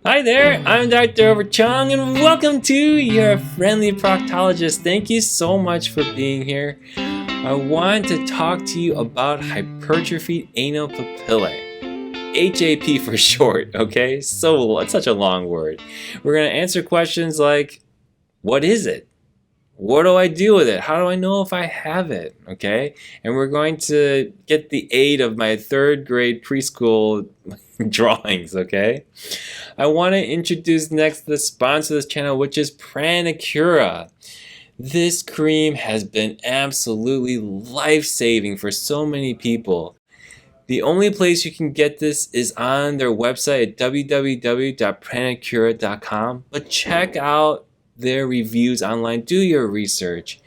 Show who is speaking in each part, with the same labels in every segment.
Speaker 1: Hi there, I'm Dr. Overchong and welcome to your friendly proctologist. Thank you so much for being here. I want to talk to you about hypertrophied anal papillae. HAP for short, okay? So it's such a long word. We're going to answer questions like, what is it? What do I do with it? How do I know if I have it? Okay? And we're going to get the aid of my third grade preschool drawings, okay? I want to introduce next the sponsor of this channel, which is Pranicura. This cream has been absolutely life-saving for so many people. The only place you can get this is on their website at www.pranicura.com, but check out their reviews online, do your research.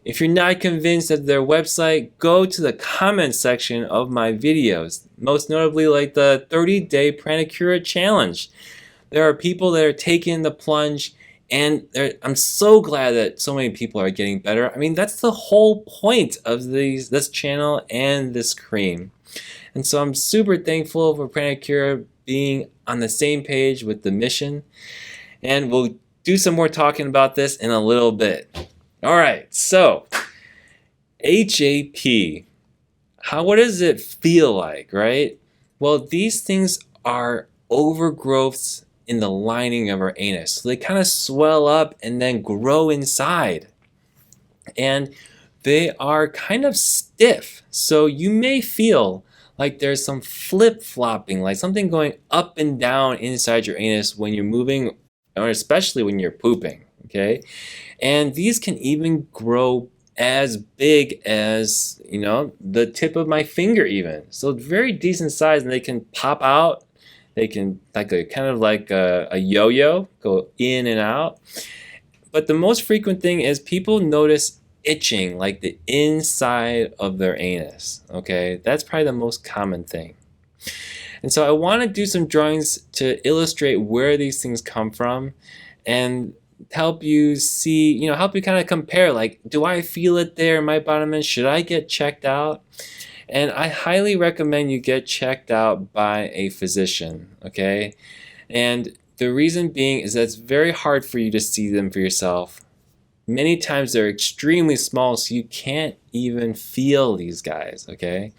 Speaker 1: If you're not convinced of their website, go to the comment section of my videos, most notably like the 30-day Pranicura challenge. There are people that are taking the plunge, and I'm so glad that so many people are getting better. I mean, that's the whole point of this channel and this cream. And so I'm super thankful for Pranicura being on the same page with the mission. And we'll do some more talking about this in a little bit. All right, so HAP. What does it feel like, right? Well, these things are overgrowths in the lining of our anus. So they kind of swell up and then grow inside. And they are kind of stiff. So you may feel like there's some flip-flopping, like something going up and down inside your anus when you're moving, or especially when you're pooping, okay? And these can even grow as big as, the tip of my finger even. So very decent size, and they can pop out. They can kind of like a yo-yo, go in and out. But the most frequent thing is people notice itching, like the inside of their anus, okay? That's probably the most common thing. And so I want to do some drawings to illustrate where these things come from and help you see, help you kind of compare, like, do I feel it there in my bottom end? Should I get checked out? And I highly recommend you get checked out by a physician, okay? And the reason being is that it's very hard for you to see them for yourself. Many times they're extremely small, so you can't even feel these guys, okay?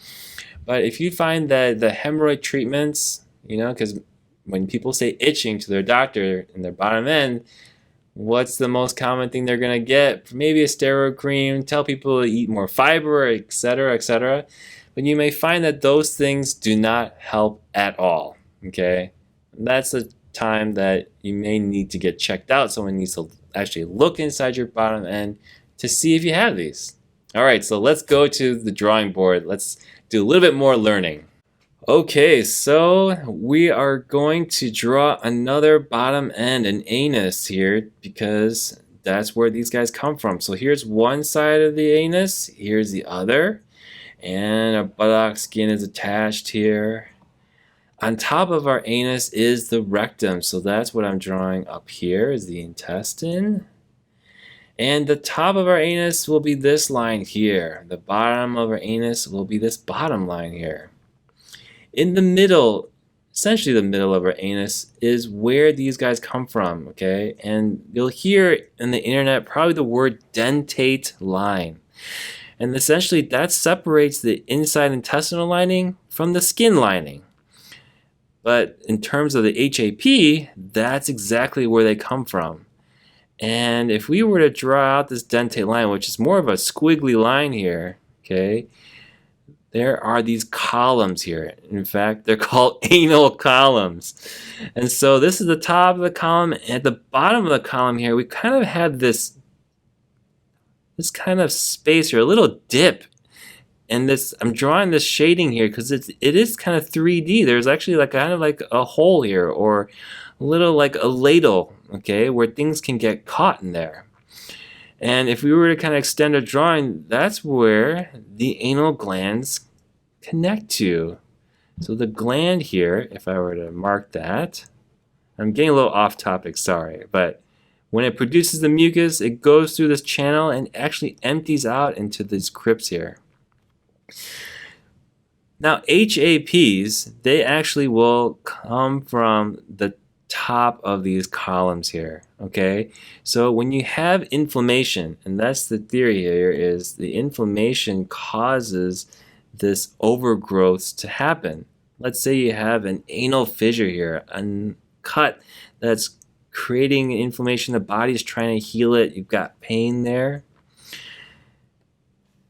Speaker 1: But if you find that the hemorrhoid treatments, because when people say itching to their doctor in their bottom end, what's the most common thing they're going to get? Maybe a steroid cream, tell people to eat more fiber, etc., etc. But you may find that those things do not help at all, okay? And that's the time that you may need to get checked out. Someone needs to actually look inside your bottom end to see if you have these. All right, so let's go to the drawing board. Let's do a little bit more learning. Okay, so we are going to draw another bottom end, an anus here, because that's where these guys come from. So here's one side of the anus, here's the other, and our buttock skin is attached here. On top of our anus is the rectum, so that's what I'm drawing up here, is the intestine. And the top of our anus will be this line here. The bottom of our anus will be this bottom line here. In the middle, essentially the middle of our anus, is where these guys come from, okay? And you'll hear in the internet probably the word dentate line. And essentially that separates the inside intestinal lining from the skin lining. But in terms of the HAP, that's exactly where they come from. And if we were to draw out this dentate line, which is more of a squiggly line here, okay, there are these columns here. In fact, they're called anal columns. And so this is the top of the column. At the bottom of the column here, we kind of have this kind of space here, a little dip. And I'm drawing this shading here because it is kind of 3D. There's actually kind of like a hole here, or a little like a ladle, okay, where things can get caught in there. And if we were to kind of extend a drawing, that's where the anal glands connect to. So the gland here, if I were to mark that, I'm getting a little off topic, sorry, but when it produces the mucus, it goes through this channel and actually empties out into these crypts here. Now HAPs, they actually will come from the top of these columns here, okay? So when you have inflammation, and that's the theory here, is the inflammation causes this overgrowth to happen. Let's say you have an anal fissure here, a cut that's creating inflammation. The body's trying to heal it. You've got pain there.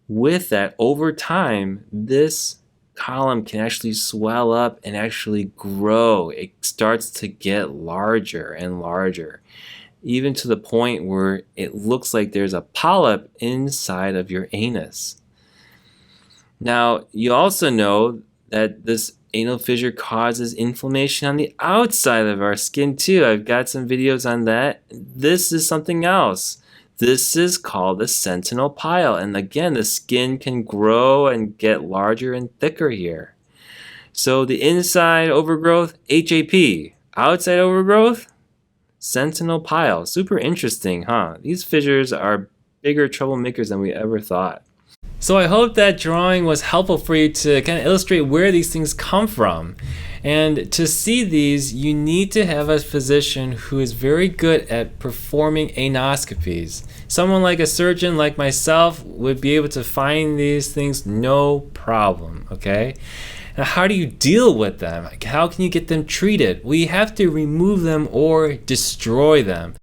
Speaker 1: With that, over time, this column can actually swell up and actually grow. It starts to get larger and larger, even to the point where it looks like there's a polyp inside of your anus. Now, you also know that this anal fissure causes inflammation on the outside of our skin too. I've got some videos on that. This is something else. This is called the sentinel pile. And again, the skin can grow and get larger and thicker here. So the inside overgrowth, HAP. Outside overgrowth, sentinel pile. Super interesting, huh? These fissures are bigger troublemakers than we ever thought. So I hope that drawing was helpful for you to kind of illustrate where these things come from. And to see these, you need to have a physician who is very good at performing anoscopies. Someone like a surgeon like myself would be able to find these things no problem, okay? Now, how do you deal with them? How can you get them treated? Well, you have to remove them or destroy them.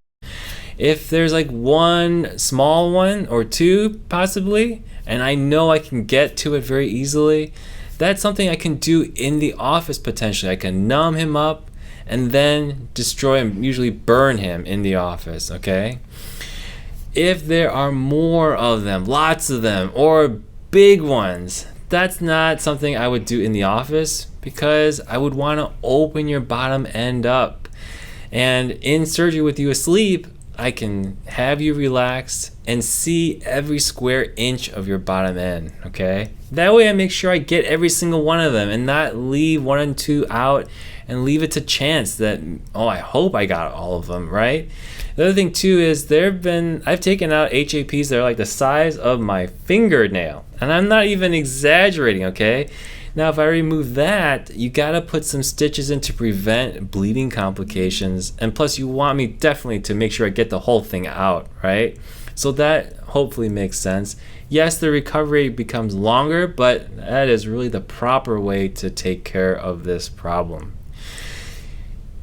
Speaker 1: If there's like one small one or two possibly, and I know I can get to it very easily, that's something I can do in the office potentially. I can numb him up and then destroy him, usually burn him in the office, okay? If there are more of them, lots of them, or big ones, that's not something I would do in the office because I would want to open your bottom end up. And in surgery with you asleep, I can have you relaxed and see every square inch of your bottom end, okay? That way I make sure I get every single one of them and not leave one and two out and leave it to chance that, oh, I hope I got all of them, right? The other thing too is I've taken out HAPs that are like the size of my fingernail. And I'm not even exaggerating, okay? Now, if I remove that, you gotta put some stitches in to prevent bleeding complications. And plus, you want me definitely to make sure I get the whole thing out, right? So that hopefully makes sense. Yes, the recovery becomes longer, but that is really the proper way to take care of this problem.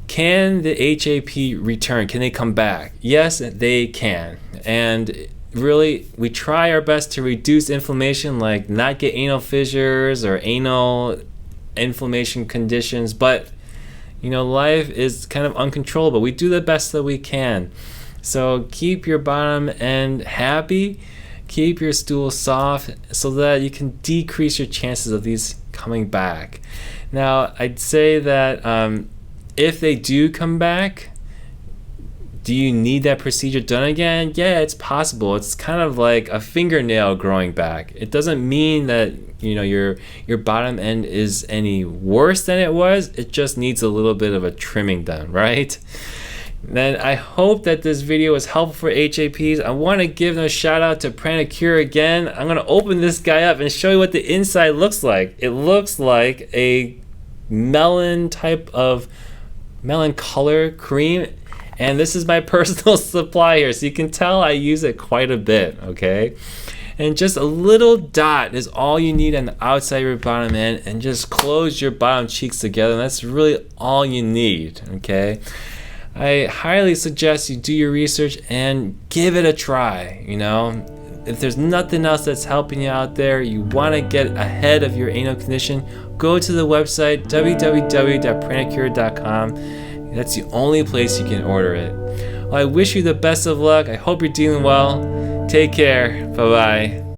Speaker 1: Can the HAP return? Can they come back? Yes, they can. And really, we try our best to reduce inflammation, like not get anal fissures or anal inflammation conditions, but you know, life is kind of uncontrollable. We do the best that we can. So keep your bottom end happy, keep your stool soft so that you can decrease your chances of these coming back. Now, I'd say that if they do come back, do you need that procedure done again? Yeah, it's possible. It's kind of like a fingernail growing back. It doesn't mean that, you know, your bottom end is any worse than it was. It just needs a little bit of a trimming done, right? Then I hope that this video was helpful for HAPs. I want to give them a shout out to Pranicure again. I'm going to open this guy up and show you what the inside looks like. It looks like a melon color cream. And this is my personal supply here, so you can tell I use it quite a bit, okay? And just a little dot is all you need on the outside of your bottom end, and just close your bottom cheeks together, and that's really all you need, okay? I highly suggest you do your research and give it a try, you know? If there's nothing else that's helping you out there, you want to get ahead of your anal condition, go to the website www.pranicure.com. That's the only place you can order it. Well, I wish you the best of luck. I hope you're doing well. Take care. Bye-bye.